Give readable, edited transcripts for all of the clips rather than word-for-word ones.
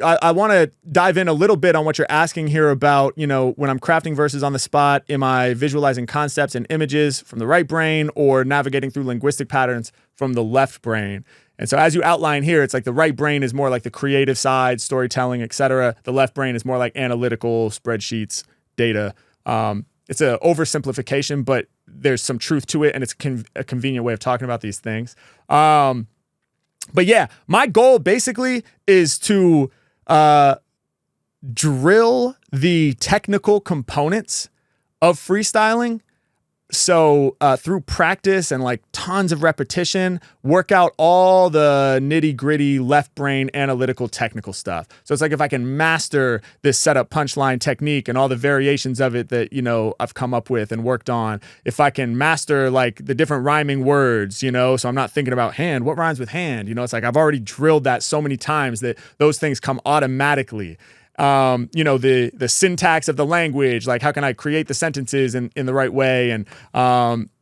I want to dive in a little bit on what you're asking here about, you know, when I'm crafting verses on the spot, am I visualizing concepts and images from the right brain or navigating through linguistic patterns from the left brain? And so as you outline here, it's like the right brain is more like the creative side, storytelling, etc. The left brain is more like analytical, spreadsheets, data. It's an oversimplification, but there's some truth to it, and it's a convenient way of talking about these things. But yeah, my goal basically is to drill the technical components of freestyling. So through practice and like tons of repetition, work out all the nitty gritty left brain analytical technical stuff. So it's like if I can master this setup punchline technique and all the variations of it that, you know, I've come up with and worked on, if I can master like the different rhyming words, you know, so I'm not thinking about hand, what rhymes with hand? You know, it's like I've already drilled that so many times that those things come automatically. You know, the syntax of the language, like how can I create the sentences in the right way? And,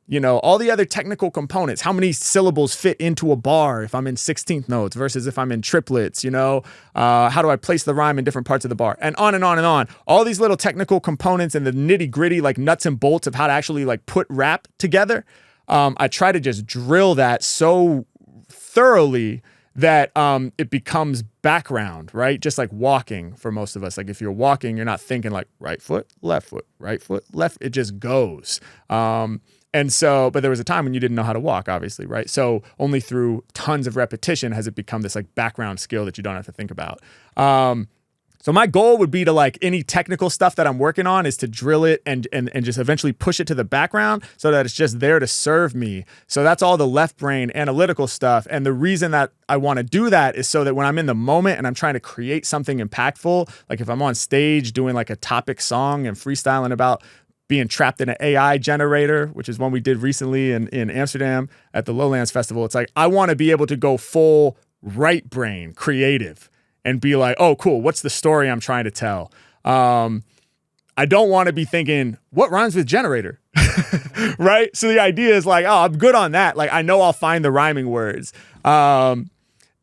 you know, all the other technical components, how many syllables fit into a bar if I'm in 16th notes versus if I'm in triplets, you know, how do I place the rhyme in different parts of the bar, and on and on and on. All these little technical components and the nitty gritty, like nuts and bolts of how to actually like put rap together. I try to just drill that so thoroughly that it becomes background, right? Just like walking for most of us. Like if you're walking, you're not thinking like right foot, left foot, right foot, left. It just goes. And so, but there was a time when you didn't know how to walk, obviously, right? So only through tons of repetition has it become this like background skill that you don't have to think about. So my goal would be to like any technical stuff that I'm working on is to drill it and just eventually push it to the background so that it's just there to serve me. So that's all the left brain analytical stuff. And the reason that I want to do that is so that when I'm in the moment and I'm trying to create something impactful, like if I'm on stage doing like a topic song and freestyling about being trapped in an AI generator, which is one we did recently in Amsterdam at the Lowlands Festival, it's like I want to be able to go full right brain creative and be like, oh, cool, what's the story I'm trying to tell? I don't want to be thinking, what rhymes with generator? Right? So the idea is like, oh, I'm good on that. Like, I know I'll find the rhyming words. And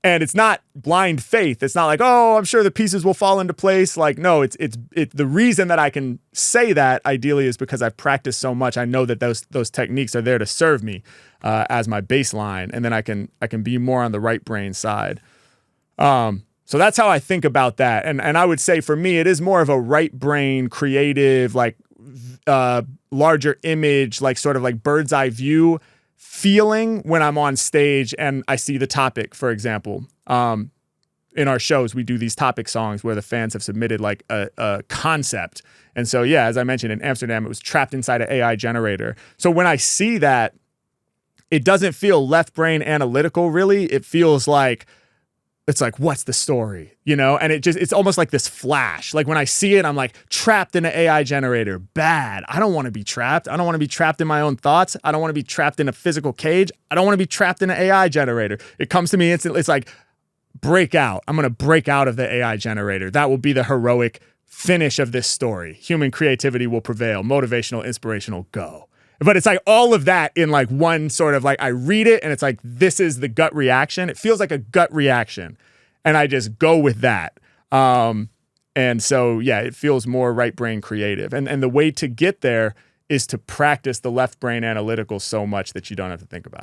it's not blind faith. It's not like, oh, I'm sure the pieces will fall into place. Like, no, it's the reason that I can say that ideally is because I've practiced so much. I know that those techniques are there to serve me as my baseline. And then I can be more on the right brain side. So that's how I think about that. And I would say for me, it is more of a right brain creative, like larger image, like sort of like bird's eye view feeling when I'm on stage and I see the topic, for example. In our shows, we do these topic songs where the fans have submitted like a concept. And so, yeah, as I mentioned in Amsterdam, it was trapped inside an AI generator. So when I see that, it doesn't feel left brain analytical, really. It feels like, it's like, what's the story, you know? And it's almost like this flash. Like when I see it, I'm like trapped in an AI generator. Bad. I don't want to be trapped. I don't want to be trapped in my own thoughts. I don't want to be trapped in a physical cage. I don't want to be trapped in an AI generator. It comes to me instantly. It's like, break out. I'm going to break out of the AI generator. That will be the heroic finish of this story. Human creativity will prevail. Motivational, inspirational, go. But it's like all of that in like one sort of like, I read it and it's like, this is the gut reaction. It feels like a gut reaction. And I just go with that. And so, yeah, it feels more right brain creative. And the way to get there is to practice the left brain analytical so much that you don't have to think about it.